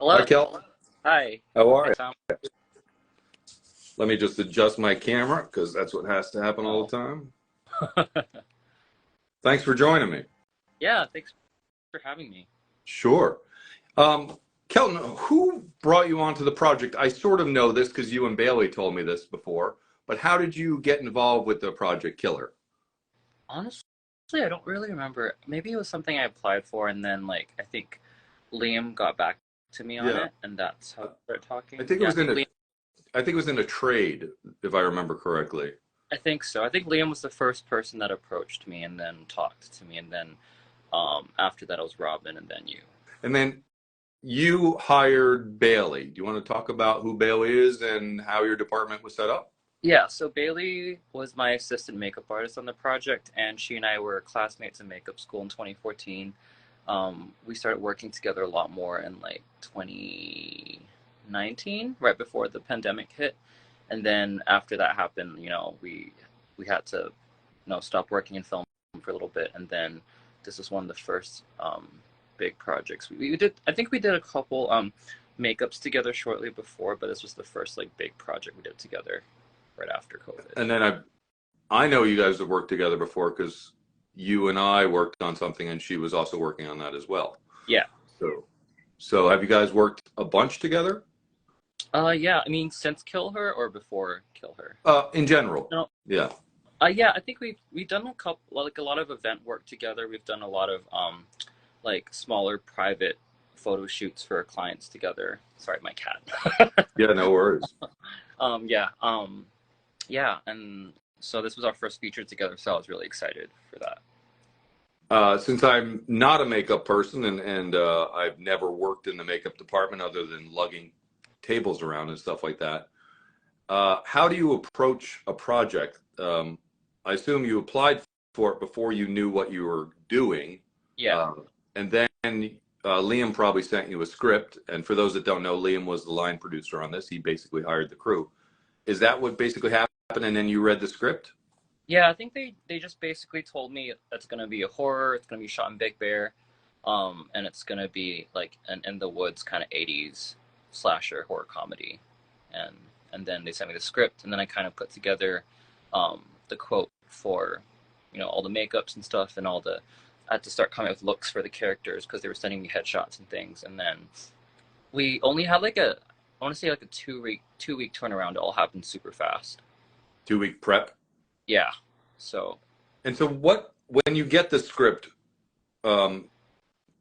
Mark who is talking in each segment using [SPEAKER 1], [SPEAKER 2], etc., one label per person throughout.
[SPEAKER 1] Hi,
[SPEAKER 2] Hello.
[SPEAKER 1] Kelton.
[SPEAKER 2] Hi.
[SPEAKER 1] How
[SPEAKER 2] Hi,
[SPEAKER 1] are
[SPEAKER 2] Tom.
[SPEAKER 1] you? Let me just adjust my camera because that's what has to happen all
[SPEAKER 2] Oh.
[SPEAKER 1] the time. Thanks for joining me.
[SPEAKER 2] Yeah, thanks for having me.
[SPEAKER 1] Sure. Um, Kelton, who brought you onto the project? I sort of know this because you and Bailey told me this before, but how did you get involved with the project KillHer?
[SPEAKER 2] Honestly, I don't really remember. Maybe it was something I applied for, and then I think Liam got back to me on
[SPEAKER 1] Yeah,
[SPEAKER 2] it, and that's how we started
[SPEAKER 1] I
[SPEAKER 2] talking.
[SPEAKER 1] think it
[SPEAKER 2] Yeah,
[SPEAKER 1] was in a, I think it was in a trade, if I remember correctly.
[SPEAKER 2] I think so. I think Liam was the first person that approached me and then talked to me, and then after that it was Robin, and then you.
[SPEAKER 1] And then you hired Bailey. Do you want to talk about who Bailey is and how your department was set up?
[SPEAKER 2] Yeah, so Bailey was my assistant makeup artist on the project, and she and I were classmates in makeup school in 2014. We started working together a lot more in 2019, right before the pandemic hit. And then after that happened, we had to, stop working in film for a little bit. And then this was one of the first big projects we did. I think we did a couple makeups together shortly before, but this was the first big project we did together right after COVID.
[SPEAKER 1] And then I know you guys have worked together before because you and I worked on something and she was also working on that as well.
[SPEAKER 2] Yeah.
[SPEAKER 1] So, so have you guys worked a bunch together?
[SPEAKER 2] Yeah. I mean, since Kill Her or before Kill Her?
[SPEAKER 1] In general.
[SPEAKER 2] No.
[SPEAKER 1] Yeah.
[SPEAKER 2] Yeah. I think we've done a couple, a lot of event work together. We've done a lot of smaller private photo shoots for our clients together. Sorry, my cat.
[SPEAKER 1] Yeah, no worries.
[SPEAKER 2] Yeah. Yeah. And so this was our first feature together, so I was really excited for that.
[SPEAKER 1] Since I'm not a makeup person and I've never worked in the makeup department other than lugging tables around and stuff like that, how do you approach a project? I assume you applied for it before you knew what you were doing.
[SPEAKER 2] Yeah.
[SPEAKER 1] Um, and then Liam probably sent you a script. And for those that don't know, Liam was the line producer on this. He basically hired the crew. Is that what basically happened? And then you read the script?
[SPEAKER 2] Yeah, I think they just basically told me it's gonna be a horror. It's gonna be shot in Big Bear, and it's gonna be like an in the woods kind of '80s slasher horror comedy, and and then they sent me the script, and then I kind of put together the quote for all the makeups and stuff, and all the I had to start coming up with looks for the characters because they were sending me headshots and things, and then we only had I want to say a 2 week turnaround. It all happened super fast.
[SPEAKER 1] 2 week prep.
[SPEAKER 2] Yeah, so.
[SPEAKER 1] And so when you get the script, um,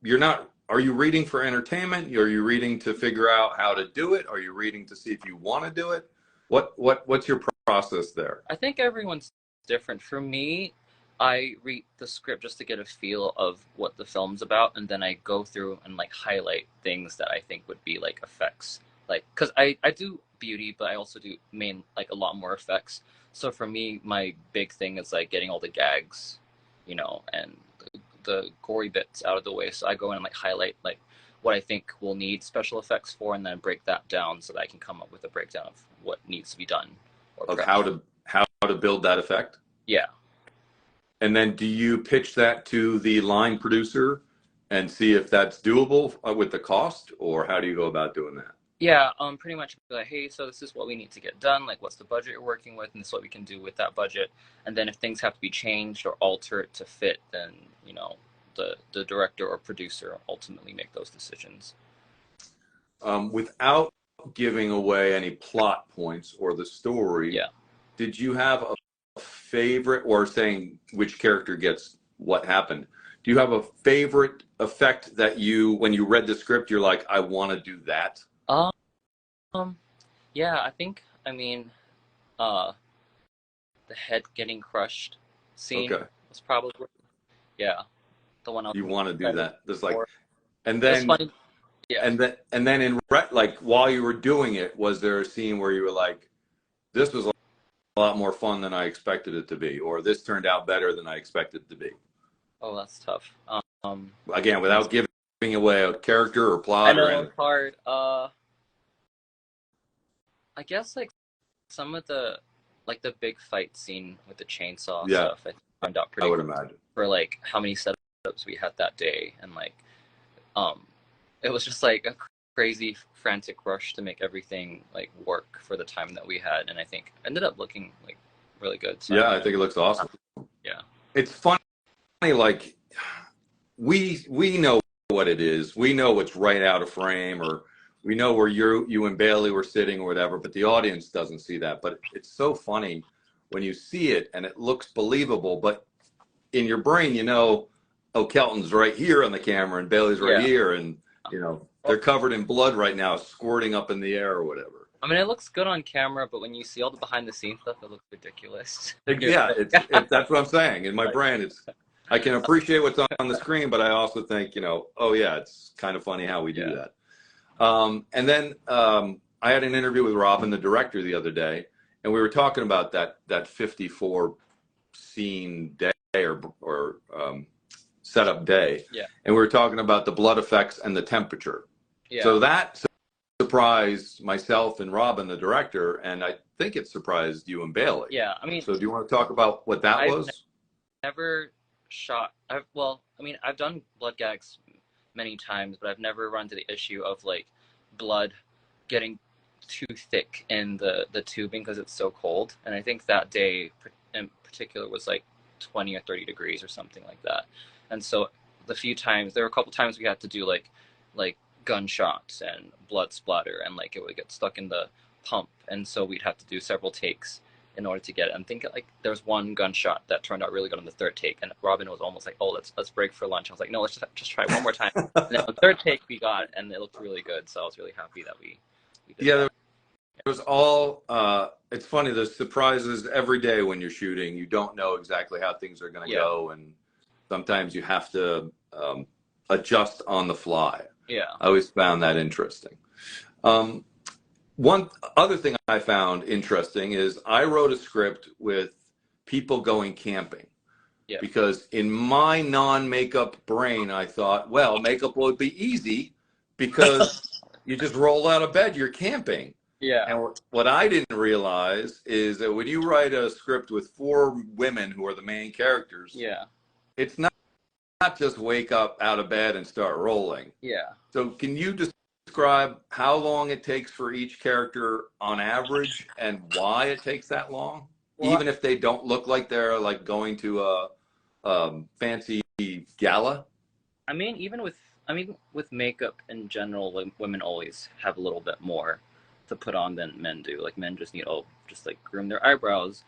[SPEAKER 1] you're not, are you reading for entertainment? Are you reading to figure out how to do it? Are you reading to see if you want to do it? What's your process there?
[SPEAKER 2] I think everyone's different. For me, I read the script just to get a feel of what the film's about, and then I go through and highlight things that I think would be effects. Because I do beauty, but I also do a lot more effects. So for me, my big thing is getting all the gags, and the gory bits out of the way. So I go in and highlight what I think will need special effects for, and then break that down so that I can come up with a breakdown of what needs to be done or
[SPEAKER 1] Of
[SPEAKER 2] prepped.
[SPEAKER 1] how to build that effect?
[SPEAKER 2] Yeah.
[SPEAKER 1] And then do you pitch that to the line producer and see if that's doable with the cost, or how do you go about doing that?
[SPEAKER 2] Yeah, pretty much be hey, so this is what we need to get done, what's the budget you're working with, and this is what we can do with that budget. And then if things have to be changed or altered to fit, then, the director or producer ultimately make those decisions.
[SPEAKER 1] Without giving away any plot points or the story,
[SPEAKER 2] Yeah.
[SPEAKER 1] did you have a favorite, or saying which character gets what happened? Do you have a favorite effect that when you read the script, you're like, I want to do that?
[SPEAKER 2] Um, yeah, I mean, uh, the head getting crushed scene
[SPEAKER 1] Okay.
[SPEAKER 2] was probably, yeah, the one I was
[SPEAKER 1] You want to do
[SPEAKER 2] excited
[SPEAKER 1] that. There's
[SPEAKER 2] for.
[SPEAKER 1] and
[SPEAKER 2] It's
[SPEAKER 1] then,
[SPEAKER 2] funny. Yeah.
[SPEAKER 1] and then while you were doing it, was there a scene where you were like, this was a lot more fun than I expected it to be, or this turned out better than I expected it to be?
[SPEAKER 2] Oh, that's tough.
[SPEAKER 1] Again,
[SPEAKER 2] Let's
[SPEAKER 1] without giving away a character or
[SPEAKER 2] I
[SPEAKER 1] plot or
[SPEAKER 2] know
[SPEAKER 1] anything.
[SPEAKER 2] it's hard. I guess some of the big fight scene with the chainsaw
[SPEAKER 1] Yeah,
[SPEAKER 2] stuff I think turned out
[SPEAKER 1] I
[SPEAKER 2] pretty
[SPEAKER 1] would
[SPEAKER 2] cool
[SPEAKER 1] imagine.
[SPEAKER 2] for how many setups we had that day, and um it was just a crazy frantic rush to make everything like work for the time that we had, and I think ended up looking like really good. So
[SPEAKER 1] Yeah, I think it looks awesome.
[SPEAKER 2] yeah,
[SPEAKER 1] It's funny, like we know what it is. We know what's right out of frame, or we know where you and Bailey were sitting or whatever, but the audience doesn't see that. But it's so funny when you see it and it looks believable, but in your brain, you know, oh, Kelton's right here on the camera and Bailey's right here, and you know, they're covered in blood right now, squirting up in the air or whatever.
[SPEAKER 2] I mean, it looks good on camera, but when you see all the behind the scenes stuff, it looks ridiculous.
[SPEAKER 1] Yeah, that's what I'm saying. In my brain, I can appreciate what's on the screen, but I also think, you know, oh yeah, it's kind of funny how we do that. And then I had an interview with Robin, the director, the other day, and we were talking about that 54 scene day or setup day.
[SPEAKER 2] Yeah.
[SPEAKER 1] And we were talking about the blood effects and the temperature. Yeah. So that surprised myself and Robin, the director, and I think it surprised you and Bailey.
[SPEAKER 2] Yeah, I mean.
[SPEAKER 1] So do you want to talk about what that was?
[SPEAKER 2] Never shot. I've done blood gags many times, but I've never run into the issue of like blood getting too thick in the tubing because it's so cold. And I think that day in particular was like 20 or 30 degrees or something like that. And so there were a couple times we had to do like gunshots and blood splatter, and like it would get stuck in the pump, and so we'd have to do several takes in order to get it. And think like there was one gunshot that turned out really good on the third take, and Robin was almost like, "Oh, let's break for lunch." I was like, "No, let's just try one more time." And then the third take we got, and it looked really good. So I was really happy that we did that.
[SPEAKER 1] It was all. It's funny. There's surprises every day when you're shooting. You don't know exactly how things are going to go, and sometimes you have to adjust on the fly.
[SPEAKER 2] Yeah,
[SPEAKER 1] I always found that interesting. One other thing I found interesting is I wrote a script with people going camping. Yeah. Because in my non-makeup brain, I thought, well, makeup would be easy because you just roll out of bed, you're camping. Yeah. And what I didn't realize is that when you write a script with 4 women who are the main characters, it's not just wake up out of bed and start rolling. Yeah. So can you describe how long it takes for each character on average and why it takes that long? Well, even if they don't look like they're like going to a fancy gala?
[SPEAKER 2] I mean, with makeup in general, women always have a little bit more to put on than men do. Like men just need just like groom their eyebrows,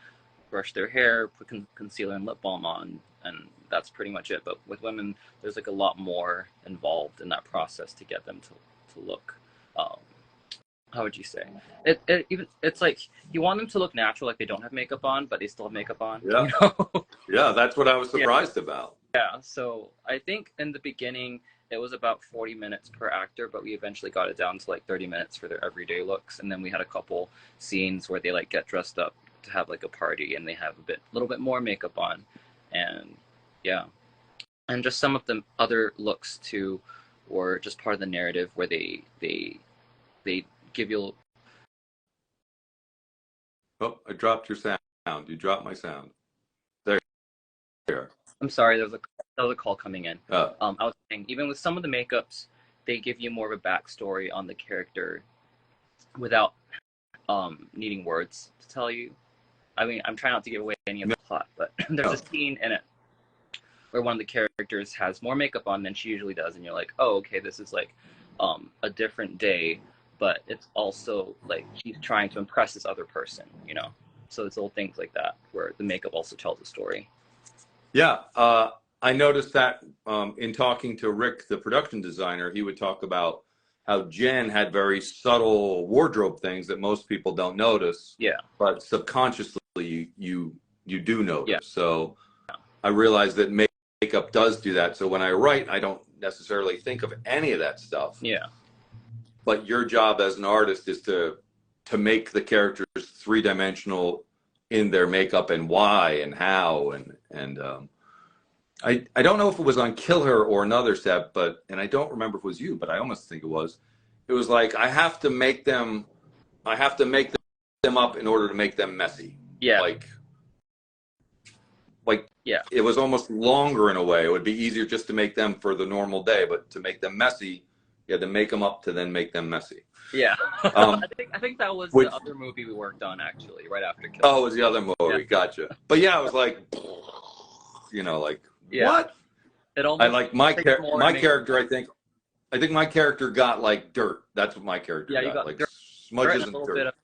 [SPEAKER 2] brush their hair, put concealer and lip balm on, and that's pretty much it. But with women, there's like a lot more involved in that process to get them to look, how would you say? It's like you want them to look natural, like they don't have makeup on, but they still have makeup on.
[SPEAKER 1] Yeah. You know? Yeah, that's what I was surprised about.
[SPEAKER 2] Yeah, so I think in the beginning it was about 40 minutes per actor, but we eventually got it down to like 30 minutes for their everyday looks, and then we had a couple scenes where they like get dressed up to have like a party, and they have a little bit more makeup on, and yeah, and just some of the other looks too were just part of the narrative where they give you.
[SPEAKER 1] Oh, I dropped your sound. You dropped my sound. There.
[SPEAKER 2] I'm sorry, there was a call coming in. I was saying, even with some of the makeups, they give you more of a backstory on the character without needing words to tell you. I mean, I'm trying not to give away any of the plot, but there's a scene in it where one of the characters has more makeup on than she usually does, and you're like, oh, okay, this is like a different day, but it's also like she's trying to impress this other person, you know? So it's little things like that where the makeup also tells a story.
[SPEAKER 1] Yeah, I noticed that in talking to Rick, the production designer, he would talk about how Jen had very subtle wardrobe things that most people don't notice. Yeah. But subconsciously you do notice. Yeah. So I realized that makeup does do that. So when I write, I don't necessarily think of any of that stuff. Yeah. But your job as an artist is to make the characters 3-dimensional in their makeup and why and how and I don't know if it was on KillHer or another set, and I don't remember if it was you, but I almost think it was. It was like I have to make them up in order to make them messy. Yeah. Like yeah. It was almost longer in a way. It would be easier just to make them for the normal day, but to make them messy, You had to make them up to then make them messy.
[SPEAKER 2] Yeah.
[SPEAKER 1] Um,
[SPEAKER 2] I think that was
[SPEAKER 1] which
[SPEAKER 2] the other movie we worked on actually, right after KillHer.
[SPEAKER 1] Oh, it was the other movie.
[SPEAKER 2] Yeah.
[SPEAKER 1] Gotcha. But yeah, I was like, like
[SPEAKER 2] Yeah.
[SPEAKER 1] what?
[SPEAKER 2] It
[SPEAKER 1] I
[SPEAKER 2] almost
[SPEAKER 1] like
[SPEAKER 2] takes more
[SPEAKER 1] my
[SPEAKER 2] to make.
[SPEAKER 1] character. I think my character got like dirt. That's what my character
[SPEAKER 2] Yeah, you
[SPEAKER 1] got,
[SPEAKER 2] got
[SPEAKER 1] like
[SPEAKER 2] dirt
[SPEAKER 1] smudges
[SPEAKER 2] and a
[SPEAKER 1] and
[SPEAKER 2] little
[SPEAKER 1] dirt.
[SPEAKER 2] bit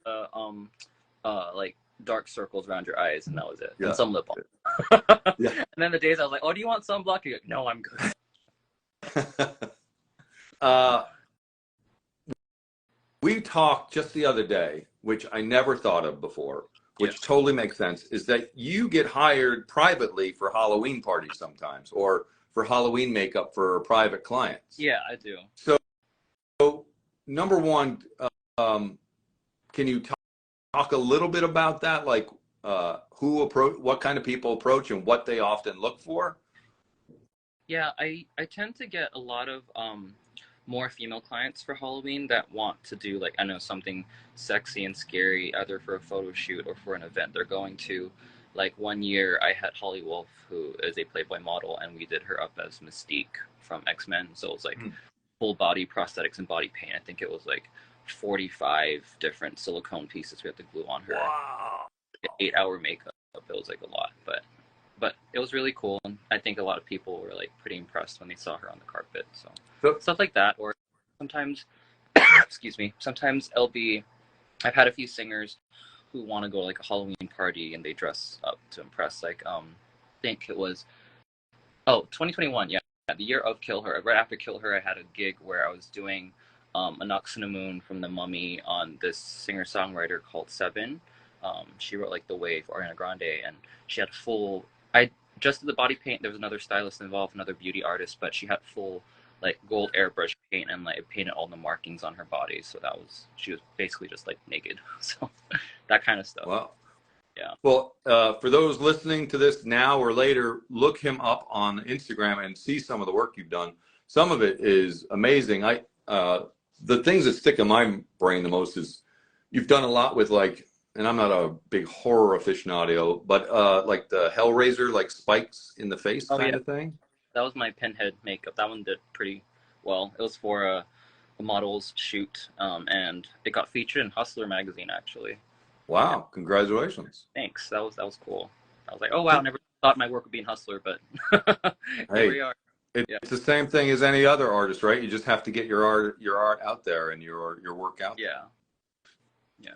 [SPEAKER 2] of like dark circles around your eyes, and that was it.
[SPEAKER 1] Yeah.
[SPEAKER 2] And some lip balm.
[SPEAKER 1] Yeah.
[SPEAKER 2] And then the days I was like, "Oh, do you want sunblock?" You're like, "No, I'm good."
[SPEAKER 1] We talked just the other day, which I never thought of before, which
[SPEAKER 2] Yeah.
[SPEAKER 1] totally makes sense, is that you get hired privately for Halloween parties sometimes, or for Halloween makeup for private clients.
[SPEAKER 2] Yeah, I do.
[SPEAKER 1] So number one, can you talk a little bit about that? Like what kind of people approach and what they often look for?
[SPEAKER 2] Yeah, I tend to get a lot of more female clients for Halloween that want to do like, I know, something sexy and scary either for a photo shoot or for an event they're going to. Like one year I had Holly Wolf, who is a Playboy model, and we did her up as Mystique from X-Men. So it was like full body prosthetics and body paint. I think it was like 45 different silicone pieces we had to glue on her.
[SPEAKER 1] Wow.
[SPEAKER 2] 8-hour makeup. It was like a lot, but it was really cool, and I think a lot of people were like pretty impressed when they saw her on the carpet. So stuff like that, or sometimes, excuse me, sometimes I've had a few singers who want to go to like a Halloween party and they dress up to impress. Like I think it was 2021, yeah, the year of KillHer. Right after KillHer, I had a gig where I was doing a Nox in the Moon from The Mummy on this singer-songwriter called Seven. She wrote like The Wave, Ariana Grande, and she had full. I just did the body paint. There was another stylist involved, another beauty artist, but she had full like gold airbrush paint and like painted all the markings on her body. So she was basically just like naked. So that kind of stuff.
[SPEAKER 1] Wow.
[SPEAKER 2] Yeah.
[SPEAKER 1] Well, for those listening to this now or later, look him up on Instagram and see some of the work you've done. Some of it is amazing. The things that stick in my brain the most is you've done a lot with like, and I'm not a big horror aficionado, but like the Hellraiser, like spikes in the face kind of thing.
[SPEAKER 2] That was my Pinhead makeup. That one did pretty well. It was for a model's shoot, and it got featured in Hustler magazine actually.
[SPEAKER 1] Wow! Congratulations.
[SPEAKER 2] Thanks. That was cool. I was like, oh wow, never thought my work would be in Hustler, but here we are.
[SPEAKER 1] It's the same thing as any other artist, right? You just have to get your art out there and your work out there.
[SPEAKER 2] Yeah.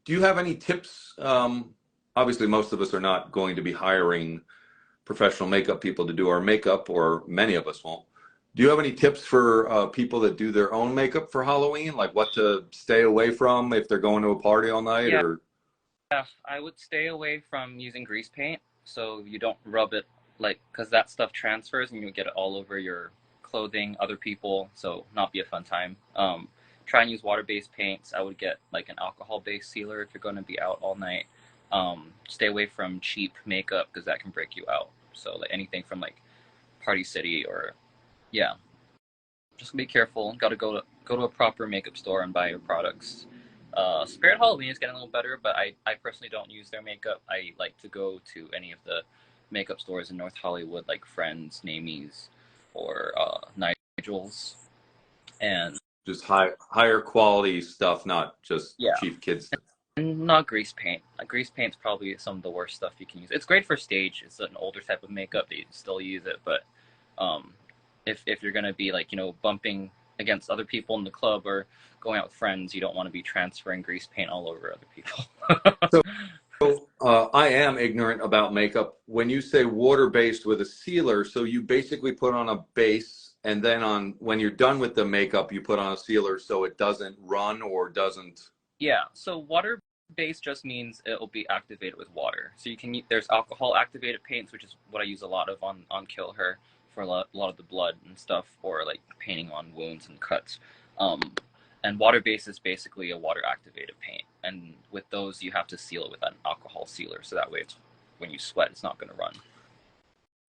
[SPEAKER 1] Do you have any tips? Obviously, most of us are not going to be hiring professional makeup people to do our makeup, or many of us won't. Do you have any tips for people that do their own makeup for Halloween, like what to stay away from if they're going to a party all night?
[SPEAKER 2] Yeah, I would stay away from using grease paint, so you don't rub it, like, because that stuff transfers and you get it all over your clothing, other people, so not be a fun time. Try and use water-based paints. I would get like an alcohol-based sealer if you're going to be out all night. Stay away from cheap makeup because that can break you out. So like anything from like Party City or just be careful. Got to go to a proper makeup store and buy your products. Spirit Halloween is getting a little better, but I personally don't use their makeup. I like to go to any of the makeup stores in North Hollywood, like Friends, Namies, or Nigel's, and
[SPEAKER 1] just higher quality stuff, not just cheap kids.
[SPEAKER 2] And not grease paint. Grease paint's probably some of the worst stuff you can use. It's great for stage. It's an older type of makeup that you still use it, but if you're gonna be like, bumping against other people in the club or going out with friends, you don't want to be transferring grease paint all over other people.
[SPEAKER 1] So I am ignorant about makeup. When you say water-based with a sealer, so you basically put on a base, and then when you're done with the makeup, you put on a sealer so it doesn't run or doesn't.
[SPEAKER 2] Yeah. So water-based just means it'll be activated with water. So there's alcohol-activated paints, which is what I use a lot of on KillHer for a lot of the blood and stuff, or like painting on wounds and cuts. And water-based is basically a water-activated paint. And with those, you have to seal it with an alcohol sealer, so that way when you sweat, it's not going to run.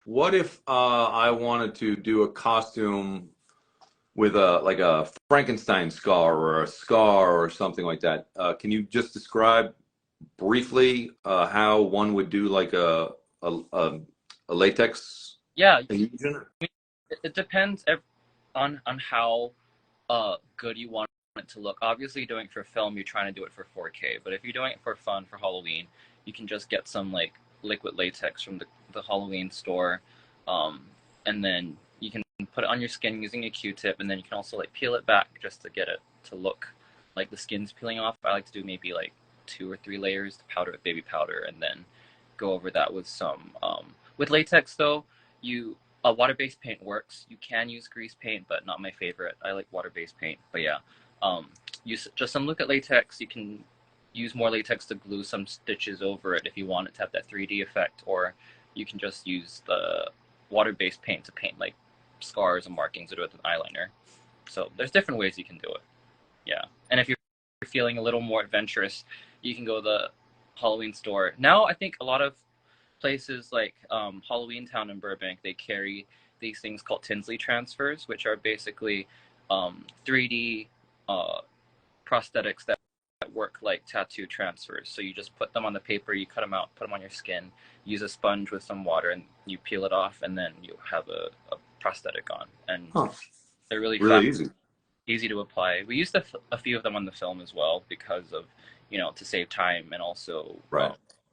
[SPEAKER 1] What if I wanted to do a costume with a Frankenstein scar or a scar or something like that? Can you just describe briefly how one would do like a latex?
[SPEAKER 2] Yeah,
[SPEAKER 1] adhesion?
[SPEAKER 2] it depends on how good you want it to look. Obviously, doing it for film, you're trying to do it for 4K. But if you're doing it for fun for Halloween, you can just get some like liquid latex from the Halloween store, and then you can put it on your skin using a Q-tip, and then you can also like peel it back just to get it to look like the skin's peeling off. I like to do maybe like 2 or 3 layers to powder with baby powder, and then go over that with some with latex though. Water-based paint works. You can use grease paint, but not my favorite. I like water-based paint. But yeah, use just some liquid latex. You can use more latex to glue some stitches over it if you want it to have that 3D effect, or you can just use the water-based paint to paint like scars and markings or do it with an eyeliner. So there's different ways you can do it. Yeah, and if you're feeling a little more adventurous, you can go to the Halloween store. Now I think a lot of places like Halloween Town in Burbank, they carry these things called Tinsley transfers, which are basically 3D prosthetics that work like tattoo transfers. So you just put them on the paper, you cut them out, put them on your skin, use a sponge with some water, and you peel it off, and then you have a prosthetic on. And they're really fast, easy to apply. We used a few of them on the film as well because of, to save time and also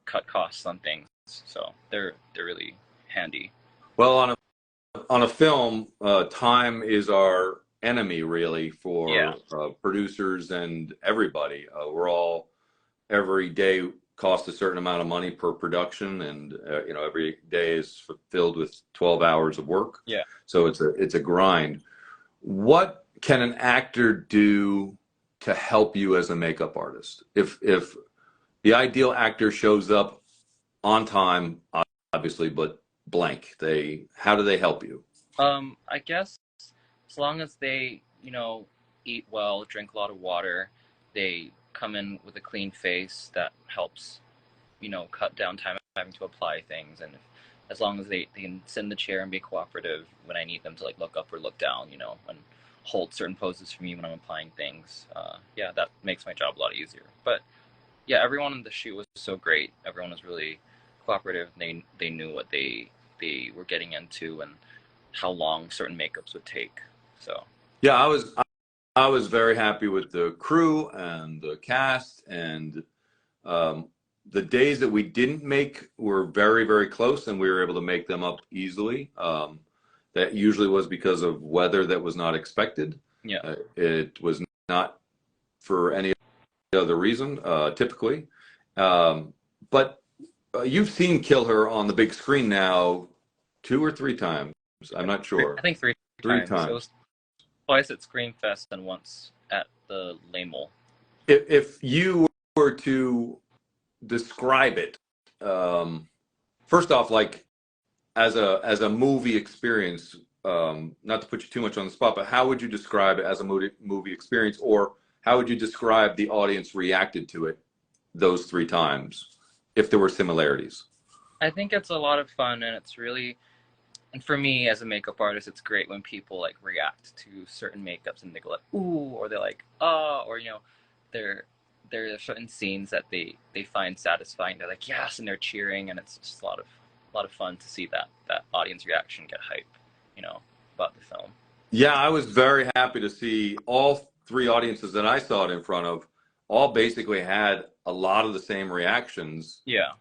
[SPEAKER 2] cut costs on things. So they're really handy.
[SPEAKER 1] Well, on a film, time is our enemy, really, for producers and everybody. We're all, every day costs a certain amount of money per production, and every day is filled with 12 hours of work.
[SPEAKER 2] Yeah.
[SPEAKER 1] So it's a grind. What can an actor do to help you as a makeup artist? If the ideal actor shows up on time, obviously, but blank, how do they help you?
[SPEAKER 2] I guess as long as they, eat well, drink a lot of water, they come in with a clean face, that helps, cut down time having to apply things. And as long as they can sit in the chair and be cooperative when I need them to like look up or look down, and hold certain poses for me when I'm applying things. That makes my job a lot easier. But yeah, everyone in the shoot was so great. Everyone was really cooperative. They knew what they were getting into and how long certain makeups would take. So
[SPEAKER 1] yeah, I was very happy with the crew and the cast, and the days that we didn't make were very, very close, and we were able to make them up easily. That usually was because of weather that was not expected.
[SPEAKER 2] Yeah,
[SPEAKER 1] it was not for any other reason, typically. But you've seen KillHer on the big screen now 2 or 3 times. I'm not sure.
[SPEAKER 2] I think 3
[SPEAKER 1] times.
[SPEAKER 2] It was twice at Screamfest and once at the Laemmle.
[SPEAKER 1] If you were to describe it, first off, like as a movie experience, not to put you too much on the spot, but how would you describe it as a movie experience, or how would you describe the audience reacted to it those 3 times, if there were similarities?
[SPEAKER 2] I think it's a lot of fun, and it's really, and for me as a makeup artist, it's great when people like react to certain makeups and they go like, ooh, or they're like, oh, or there are certain scenes that they find satisfying. They're like, yes, and they're cheering, and it's just a lot of fun to see that audience reaction get hype, about the film.
[SPEAKER 1] Yeah, I was very happy to see all 3 audiences that I saw it in front of all basically had a lot of the same reactions.
[SPEAKER 2] Yeah.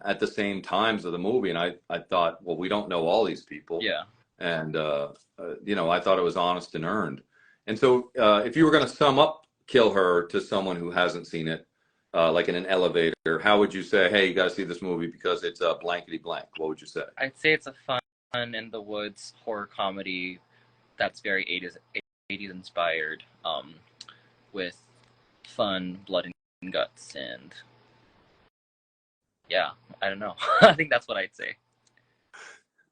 [SPEAKER 1] At the same times of the movie, and I thought, well, we don't know all these people.
[SPEAKER 2] Yeah.
[SPEAKER 1] And I thought it was honest and earned. And so, if you were going to sum up KillHer to someone who hasn't seen it, like in an elevator, how would you say, hey, you got to see this movie because it's a blankety blank? What would you say?
[SPEAKER 2] I'd say it's a fun in the woods horror comedy that's very 80s inspired, with fun, blood and guts, and yeah, I don't know. I think that's what I'd say.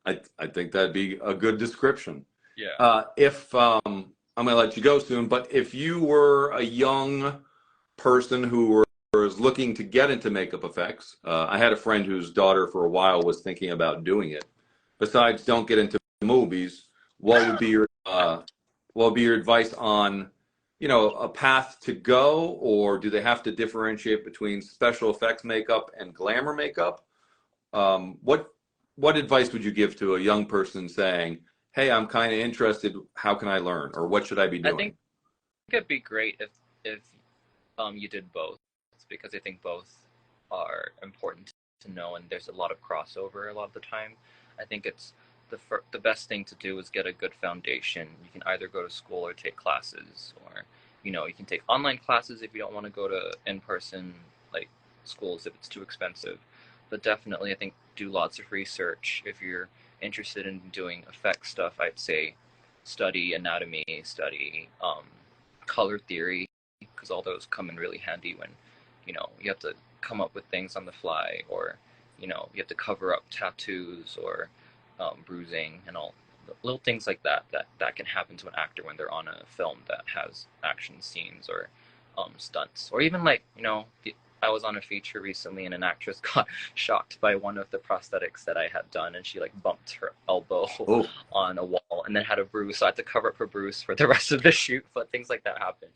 [SPEAKER 1] I think that'd be a good description.
[SPEAKER 2] Yeah.
[SPEAKER 1] If I'm gonna let you go soon, but if you were a young person who was looking to get into makeup effects, I had a friend whose daughter for a while was thinking about doing it. Besides, don't get into movies. What would be your advice on, a path to go, or do they have to differentiate between special effects makeup and glamour makeup? What advice would you give to a young person saying, hey, I'm kind of interested, how can I learn, or what should I be doing?
[SPEAKER 2] I think it'd be great if you did both, because I think both are important to know, and there's a lot of crossover a lot of the time. I think it's the best thing to do is get a good foundation. You can either go to school or take classes, or you can take online classes if you don't want to go to in-person like schools if it's too expensive. But definitely, I think do lots of research if you're interested in doing effect stuff. I'd say study anatomy, study color theory, because all those come in really handy when you have to come up with things on the fly, or you have to cover up tattoos or bruising and all little things like that can happen to an actor when they're on a film that has action scenes or stunts, or even like I was on a feature recently and an actress got shocked by one of the prosthetics that I had done, and she like bumped her elbow on a wall and then had a bruise, so I had to cover up her bruise for the rest of the shoot. But things like that happen,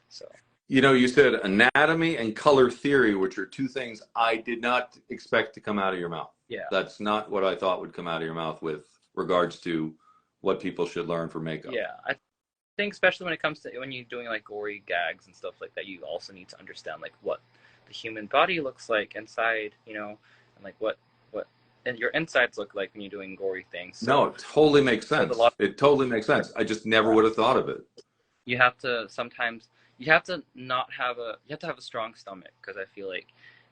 [SPEAKER 2] so.
[SPEAKER 1] You said anatomy and color theory, which are two things I did not expect to come out of your mouth.
[SPEAKER 2] Yeah.
[SPEAKER 1] That's not what I thought would come out of your mouth with regards to what people should learn for makeup.
[SPEAKER 2] Yeah. I think especially when it comes to when you're doing like gory gags and stuff like that, you also need to understand like what the human body looks like inside, and like what and your insides look like when you're doing gory things. So,
[SPEAKER 1] no, it totally makes sense. It totally makes sense. I just never would have thought of it.
[SPEAKER 2] You have to sometimes you have to have a strong stomach, because I feel like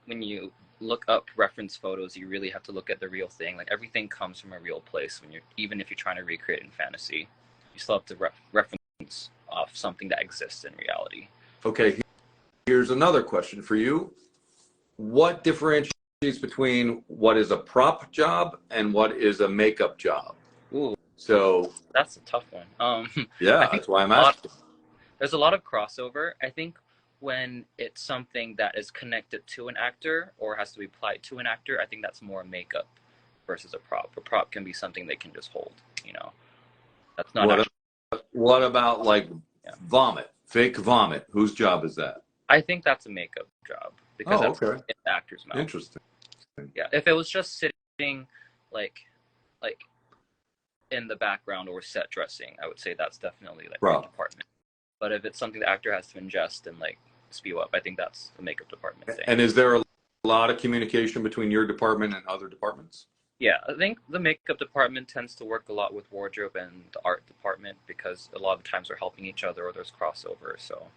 [SPEAKER 2] when you look up reference photos, you really have to look at the real thing. Like everything comes from a real place even if you're trying to recreate in fantasy, you still have to reference off something that exists in reality.
[SPEAKER 1] Okay, here's another question for you. What differentiates between what is a prop job and what is a makeup job?
[SPEAKER 2] Ooh,
[SPEAKER 1] so
[SPEAKER 2] that's a tough one.
[SPEAKER 1] Yeah, that's why I'm asking.
[SPEAKER 2] There's a lot of crossover. I think when it's something that is connected to an actor or has to be applied to an actor, I think that's more makeup versus a prop. A prop can be something they can just hold, That's not
[SPEAKER 1] what about like vomit, fake vomit? Whose job is that?
[SPEAKER 2] I think that's a makeup job, because that's
[SPEAKER 1] okay.
[SPEAKER 2] in the actor's mouth.
[SPEAKER 1] Interesting.
[SPEAKER 2] Yeah, if it was just sitting like in the background or set dressing, I would say that's definitely like the department. But if it's something the actor has to ingest and like spew up, I think that's the makeup department thing.
[SPEAKER 1] And is there a lot of communication between your department and other departments?
[SPEAKER 2] Yeah, I think the makeup department tends to work a lot with wardrobe and the art department, because a lot of times they're helping each other or there's crossover. So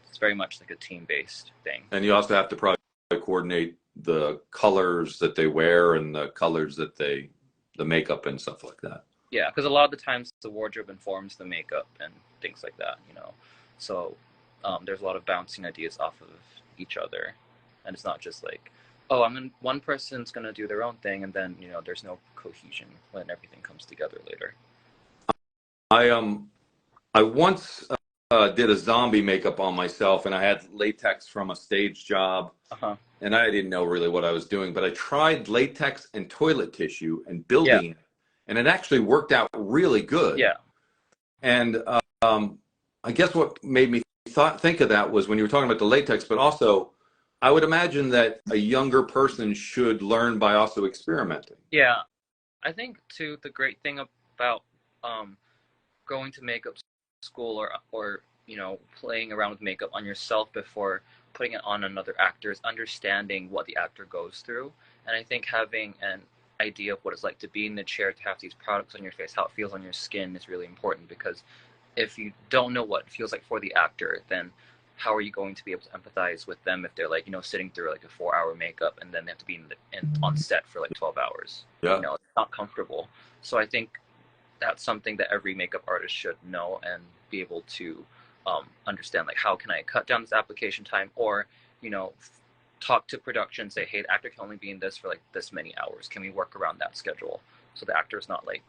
[SPEAKER 2] it's very much like a team-based thing. And
[SPEAKER 1] you also have to probably coordinate the colors that they wear and the colors that the makeup and stuff like that.
[SPEAKER 2] Yeah, because a lot of the times the wardrobe informs the makeup and things like that, So there's a lot of bouncing ideas off of each other, and it's not just like, oh, one person's gonna do their own thing, and then there's no cohesion when everything comes together later.
[SPEAKER 1] I once did a zombie makeup on myself, and I had latex from a stage job, and I didn't know really what I was doing, but I tried latex and toilet tissue and building it, and it actually worked out really good.
[SPEAKER 2] Yeah.
[SPEAKER 1] And I guess what made me think of that was when you were talking about the latex, but also I would imagine that a younger person should learn by also experimenting.
[SPEAKER 2] Yeah. I think too, the great thing about going to makeup school or playing around with makeup on yourself before putting it on another actor is understanding what the actor goes through. And I think having an idea of what it's like to be in the chair, to have these products on your face, how it feels on your skin is really important, because if you don't know what it feels like for the actor, then how are you going to be able to empathize with them if they're like, sitting through like a 4-hour makeup and then they have to be on set for like 12 hours?
[SPEAKER 1] Yeah.
[SPEAKER 2] It's not comfortable. So I think that's something that every makeup artist should know and be able to understand, like, how can I cut down this application time, or, talk to production, say, hey, the actor can only be in this for like this many hours. Can we work around that schedule? So the actor's not like,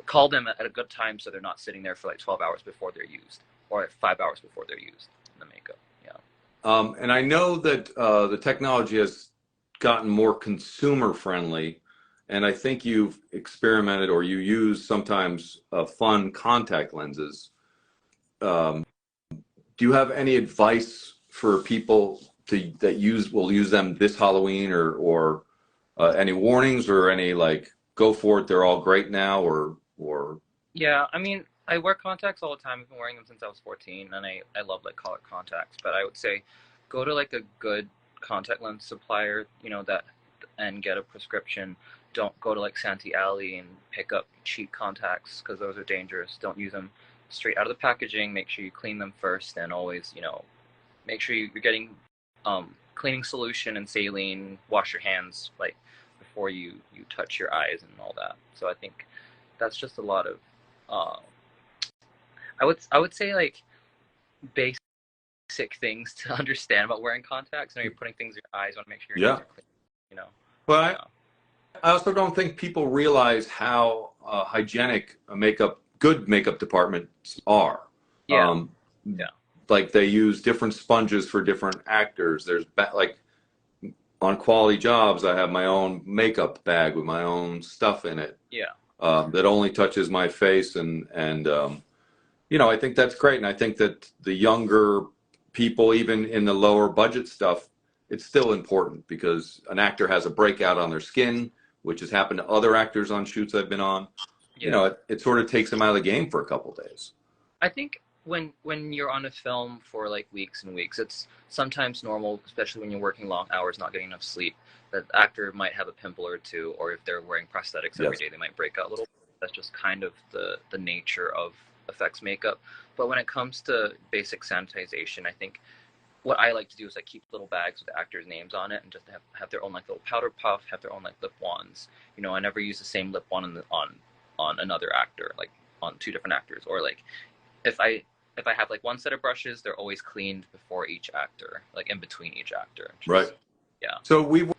[SPEAKER 2] call them at a good time so they're not sitting there for like 12 hours before they're used, or 5 hours before they're used in the makeup. Yeah.
[SPEAKER 1] And I know that the technology has gotten more consumer friendly, and I think you've experimented, or you use sometimes fun contact lenses. Do you have any advice for people that will use them this Halloween, or any warnings, or any like, go for it, they're all great now, or?
[SPEAKER 2] Yeah, I mean, I wear contacts all the time. I've been wearing them since I was 14, and I love like color contacts. But I would say go to like a good contact lens supplier, that, and get a prescription. Don't go to like Santee Alley and pick up cheap contacts because those are dangerous. Don't use them straight out of the packaging. Make sure you clean them first, and always, make sure you're getting cleaning solution and saline. Wash your hands like before you touch your eyes and all that. So I think that's just a lot of I would say like basic things to understand about wearing contacts. You're putting things in your eyes. You want to make sure your hands are clean.
[SPEAKER 1] Well, I also don't think people realize how hygienic good makeup departments are.
[SPEAKER 2] Yeah.
[SPEAKER 1] Like they use different sponges for different actors. There's like on quality jobs, I have my own makeup bag with my own stuff in it.
[SPEAKER 2] Yeah.
[SPEAKER 1] That only touches my face, and I think that's great. And I think that the younger people, even in the lower budget stuff, it's still important because an actor has a breakout on their skin, which has happened to other actors on shoots I've been on.
[SPEAKER 2] Yeah.
[SPEAKER 1] It sort of takes them out of the game for a couple of days.
[SPEAKER 2] I think when you're on a film for like weeks and weeks, it's sometimes normal, especially when you're working long hours, not getting enough sleep, that the actor might have a pimple or two, or if they're wearing prosthetics every day, they might break out a little. That's just kind of the nature of effects makeup. But when it comes to basic sanitization, I think what I like to do is I keep little bags with the actors' names on it, and just have their own like little powder puff, have their own like lip wands. I never use the same lip wand on another actor, like on two different actors. Or like if I have like one set of brushes, they're always cleaned before each actor, like in between each actor.
[SPEAKER 1] Right.
[SPEAKER 2] Yeah.
[SPEAKER 1] So we've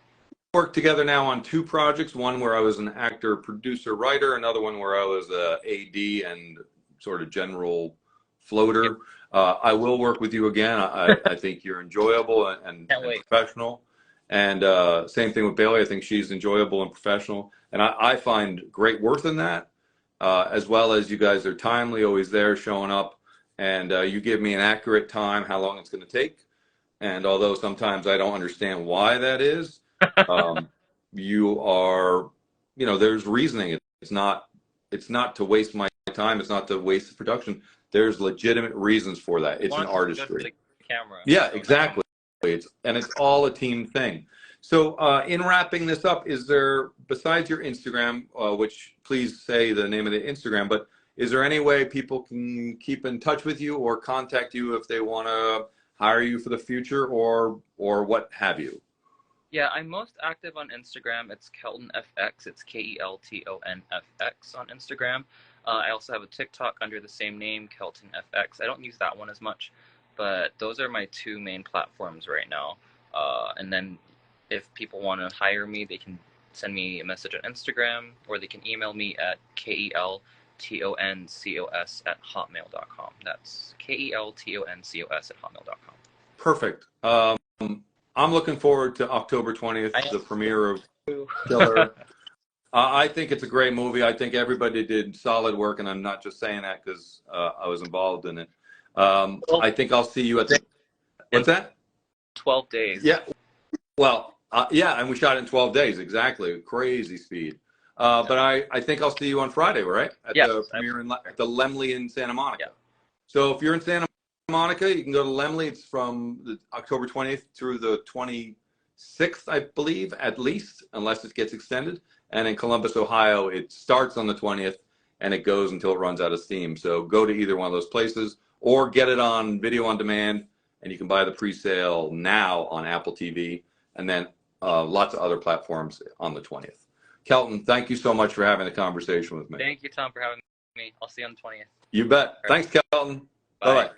[SPEAKER 1] worked together now on 2 projects. One where I was an actor, producer, writer. Another one where I was a AD and sort of general floater. I will work with you again. I think you're enjoyable and professional. And same thing with Bailey. I think she's enjoyable and professional. And I find great worth in that, as well as you guys are timely, always there, showing up. And you give me an accurate time, how long it's going to take. And although sometimes I don't understand why that is, you are, there's reasoning. It's not to waste my time. It's not to waste the production. There's legitimate reasons for that. It's an artistry.
[SPEAKER 2] Camera.
[SPEAKER 1] Yeah, exactly. It's all a team thing. So in wrapping this up, is there, besides your Instagram, which please say the name of the Instagram, but is there any way people can keep in touch with you or contact you if they want to hire you for the future or what have you?
[SPEAKER 2] Yeah, I'm most active on Instagram. It's KeltonFX. It's KeltonFX on Instagram. I also have a TikTok under the same name, KeltonFX. I don't use that one as much, but those are my 2 main platforms right now. And then if people want to hire me, they can send me a message on Instagram, or they can email me at KeltonCos@hotmail.com. That's KeltonCos@hotmail.com.
[SPEAKER 1] Perfect. I'm looking forward to October 20th, the premiere of KillHer. I think it's a great movie. I think everybody did solid work, and I'm not just saying that because I was involved in it. I think I'll see you at the... What's that?
[SPEAKER 2] 12 days.
[SPEAKER 1] Yeah. Well, yeah, and we shot it in 12 days, exactly. Crazy speed. But I think I'll see you on Friday, right? At the premiere at the Laemmle in Santa Monica. Yeah. So if you're in Santa Monica, you can go to Laemmle. It's from the October 20th through the 26th, I believe, at least, unless it gets extended. And in Columbus, Ohio, it starts on the 20th and it goes until it runs out of steam. So go to either one of those places or get it on video on demand, and you can buy the pre-sale now on Apple TV, and then lots of other platforms on the 20th. Kelton, thank you so much for having the conversation with me.
[SPEAKER 2] Thank you, Tom, for having me. I'll see you on the 20th.
[SPEAKER 1] You bet. Thanks, Kelton. Bye-bye.